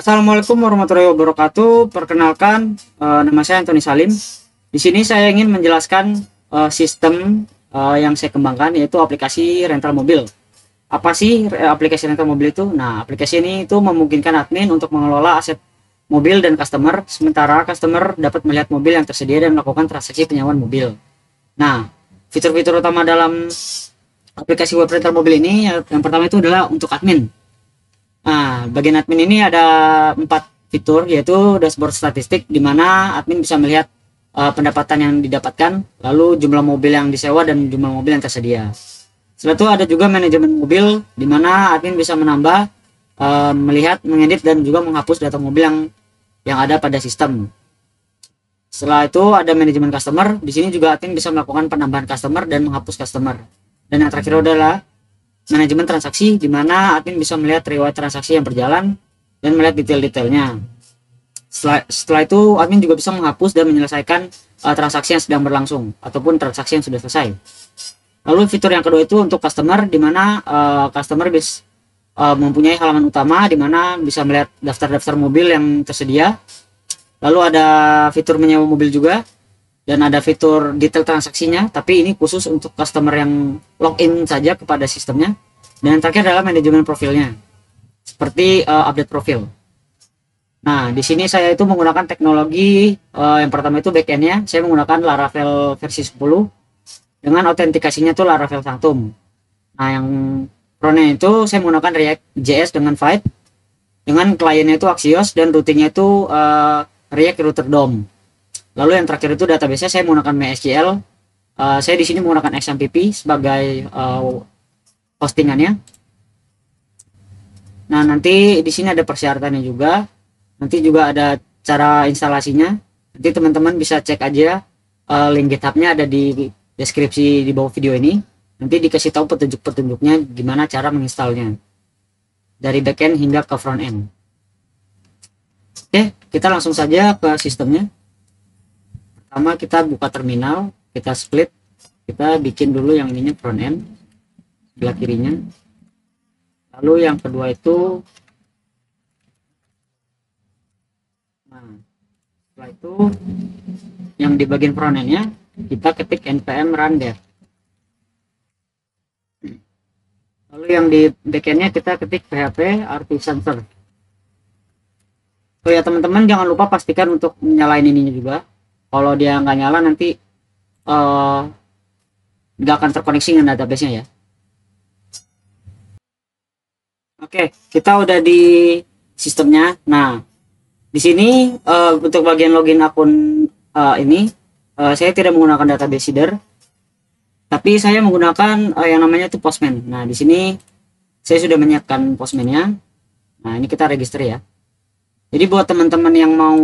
Assalamualaikum warahmatullahi wabarakatuh. Perkenalkan, nama saya Antoni Salim. Di sini saya ingin menjelaskan sistem yang saya kembangkan, yaitu aplikasi rental mobil. Apa sih aplikasi rental mobil itu? Nah, aplikasi ini itu memungkinkan admin untuk mengelola aset mobil dan customer, sementara customer dapat melihat mobil yang tersedia dan melakukan transaksi penyewaan mobil. Nah, fitur-fitur utama dalam aplikasi web rental mobil ini yang pertama itu adalah untuk admin. Nah, bagian admin ini ada 4 fitur, yaitu dashboard statistik, di mana admin bisa melihat pendapatan yang didapatkan, lalu jumlah mobil yang disewa dan jumlah mobil yang tersedia. Setelah itu ada juga manajemen mobil, di mana admin bisa menambah, melihat, mengedit dan juga menghapus data mobil yang ada pada sistem. Setelah itu ada manajemen customer. Di sini juga admin bisa melakukan penambahan customer dan menghapus customer. Dan yang terakhir adalah manajemen transaksi, di mana admin bisa melihat riwayat transaksi yang berjalan dan melihat detail-detailnya. Setelah itu admin juga bisa menghapus dan menyelesaikan transaksi yang sedang berlangsung ataupun transaksi yang sudah selesai. Lalu fitur yang kedua itu untuk customer, di mana customer bisa mempunyai halaman utama, di mana bisa melihat daftar-daftar mobil yang tersedia. Lalu ada fitur menyewa mobil juga, dan ada fitur detail transaksinya, tapi ini khusus untuk customer yang login saja kepada sistemnya. Dan yang terakhir adalah manajemen profilnya, seperti update profil. Nah, di sini saya itu menggunakan teknologi yang pertama itu backendnya, saya menggunakan Laravel versi 10 dengan autentikasinya itu Laravel Sanctum. Nah, yang frontnya itu saya menggunakan React.js dengan Vite, dengan kliennya itu Axios, dan routingnya itu React Router DOM. Lalu yang terakhir itu database-nya saya menggunakan MySQL. Saya di sini menggunakan XMPP sebagai hostingannya. Nah, nanti di sini ada persyaratannya juga. Nanti juga ada cara instalasinya. Nanti teman-teman bisa cek aja, link GitHub-nya ada di deskripsi di bawah video ini. Nanti dikasih tahu petunjuk-petunjuknya gimana cara menginstalnya dari backend hingga ke frontend. Oke, kita langsung saja ke sistemnya. Pertama kita buka terminal, kita split, kita bikin dulu yang ininya front end sebelah kirinya. Lalu yang kedua itu, nah setelah itu yang di bagian front endnya kita ketik npm run dev. Lalu yang di backendnya kita ketik php artisan serve. Oh ya teman-teman, jangan lupa pastikan untuk nyalain ininya juga. Kalau dia nggak nyala nanti nggak akan terkoneksi dengan database-nya ya. Oke, kita udah di sistemnya. Nah, di sini untuk bagian login akun ini saya tidak menggunakan database seeder, tapi saya menggunakan yang namanya itu Postman. Nah, di sini saya sudah menyiapkan Postman-nya. Nah, ini kita register ya. Jadi buat teman-teman yang mau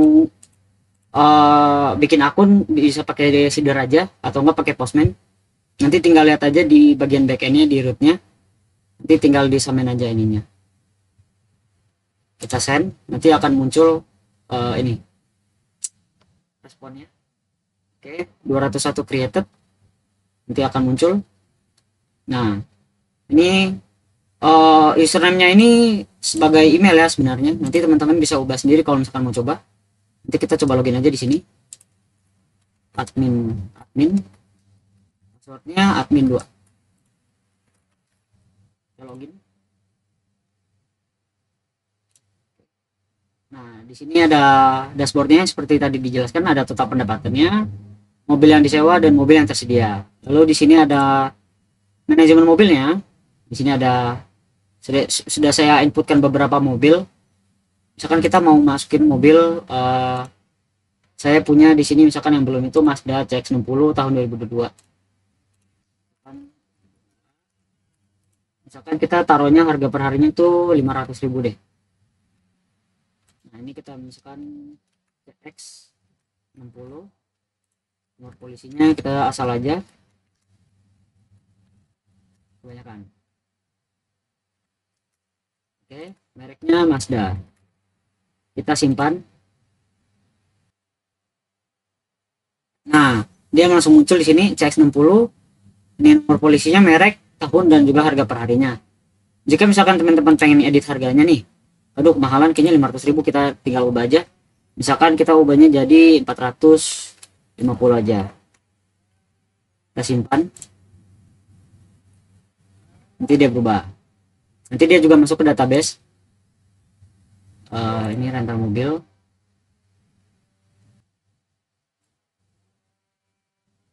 bikin akun bisa pakai seeder aja atau enggak pakai Postman. Nanti tinggal lihat aja di bagian backendnya, di rootnya, nanti tinggal disamain aja ininya, kita send, nanti akan muncul ini responnya. Oke, 201 created, nanti akan muncul. Nah, ini username-nya ini sebagai email ya sebenarnya. Nanti teman-teman bisa ubah sendiri kalau misalkan mau coba. Nanti kita coba login aja di sini. Admin. Passwordnya admin 2. Kita login. Nah, di sini ada dashboardnya seperti tadi dijelaskan, ada total pendapatannya, mobil yang disewa dan mobil yang tersedia. Lalu di sini ada manajemen mobilnya. Di sini ada sudah saya inputkan beberapa mobil. Misalkan kita mau masukin mobil, saya punya di sini misalkan yang belum itu Mazda CX-60 tahun 2022. Misalkan kita taruhnya harga per harinya itu 500.000 deh. Nah, ini kita misalkan CX-60, nomor polisinya kita asal aja, kebanyakan. Oke, mereknya Mazda. Kita simpan. Nah, dia langsung muncul di sini CX-60. Ini nomor polisinya, merek, tahun, dan juga harga per harinya. Jika misalkan teman-teman pengen edit harganya nih, aduh kemahalan kayaknya 500.000, kita tinggal ubah aja. Misalkan kita ubahnya jadi 450 aja, kita simpan, nanti dia berubah, nanti dia juga masuk ke database. Ini rental mobil.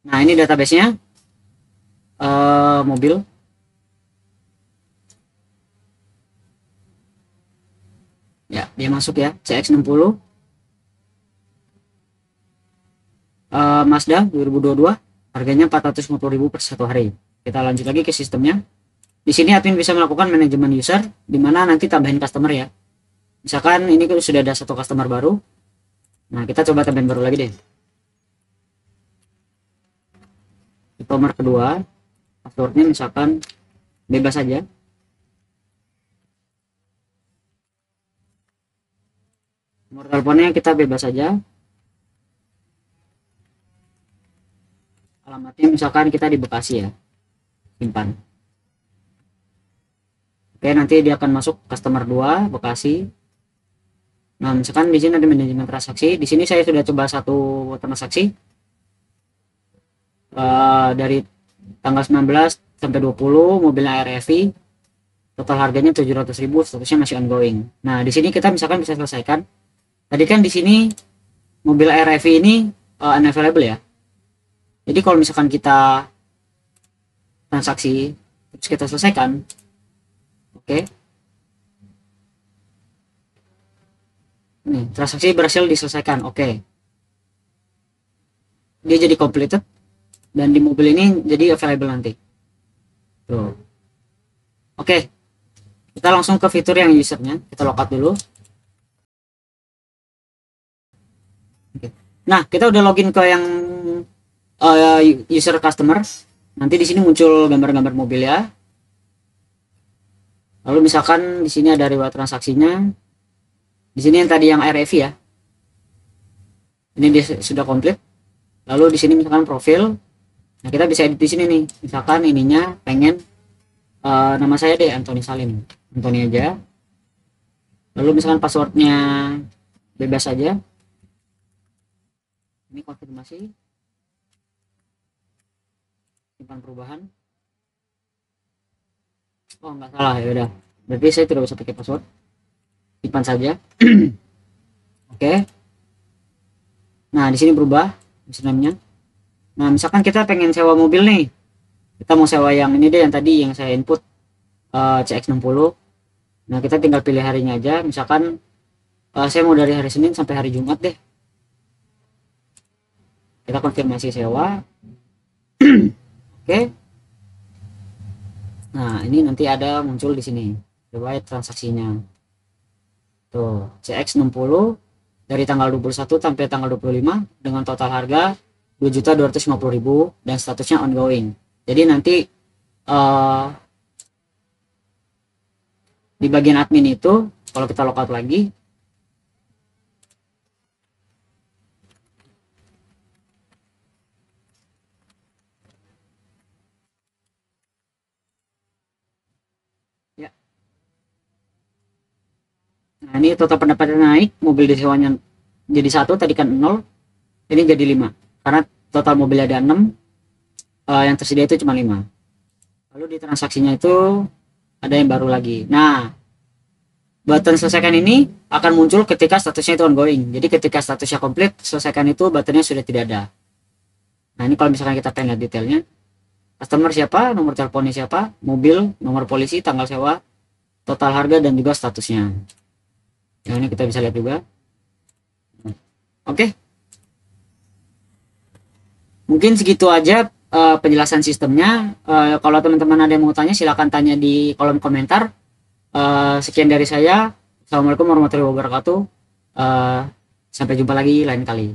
Nah ini databasenya, mobil. Ya dia masuk ya, CX-60 Mazda 2022, harganya 450.000 per satu hari. Kita lanjut lagi ke sistemnya. Di sini admin bisa melakukan manajemen user, dimana nanti tambahin customer ya. Misalkan ini sudah ada satu customer baru, nah kita coba tambahin baru lagi deh. Customer kedua, passwordnya misalkan bebas saja. Nomor teleponnya kita bebas saja. Alamatnya misalkan kita di Bekasi ya, simpan. Oke, nanti dia akan masuk customer 2 Bekasi. Nah misalkan di sini ada manajemen transaksi, di sini saya sudah coba satu transaksi dari tanggal 19 sampai 20, mobilnya RFI, total harganya 700.000, statusnya masih ongoing. Nah di sini kita misalkan bisa selesaikan. Tadi kan di sini mobil RFI ini unavailable ya. Jadi kalau misalkan kita transaksi terus kita selesaikan, oke, nih transaksi berhasil diselesaikan, oke, dia jadi completed dan di mobil ini jadi available nanti tuh. Oke, kita langsung ke fitur yang usernya, kita logout dulu. Nah kita udah login ke yang user customer. Nanti di sini muncul gambar-gambar mobil ya. Lalu misalkan di sini ada riwayat transaksinya. Di sini yang tadi yang RFI ya. Ini dia sudah komplit. Lalu di sini misalkan profil. Nah kita bisa edit di sini nih. Misalkan ininya pengen nama saya deh Anthony Salim. Anthony aja. Lalu misalkan passwordnya bebas saja. Ini konfirmasi. Simpan perubahan. Oh nggak salah ya udah, berarti saya tidak usah pakai password, simpan saja. Oke. Nah di sini berubah username-nya. Nah misalkan kita pengen sewa mobil nih, kita mau sewa yang ini deh, yang tadi yang saya input CX-60. Nah kita tinggal pilih harinya aja, misalkan saya mau dari hari Senin sampai hari Jumat deh. Kita konfirmasi sewa. Oke. Nah ini nanti ada muncul di sini riwayat transaksinya tuh, CX-60 dari tanggal 21 sampai tanggal 25 dengan total harga 2.250.000 dan statusnya ongoing. Jadi nanti di bagian admin itu kalau kita logout lagi, ya. Nah ini total pendapatan naik, mobil disewanya jadi 1, tadi kan 0, ini jadi 5 karena total mobil ada 6, yang tersedia itu cuma 5. Lalu di transaksinya itu ada yang baru lagi. Nah button selesaikan ini akan muncul ketika statusnya itu ongoing. Jadi ketika statusnya komplit, selesaikan itu buttonnya sudah tidak ada. Nah ini kalau misalkan kita pengen lihat detailnya, customer siapa, nomor teleponnya siapa, mobil, nomor polisi, tanggal sewa, total harga, dan juga statusnya. Yang ini kita bisa lihat juga. Oke, mungkin segitu aja penjelasan sistemnya. Kalau teman-teman ada yang mau tanya, silahkan tanya di kolom komentar. Sekian dari saya. Assalamualaikum warahmatullahi wabarakatuh. Sampai jumpa lagi lain kali.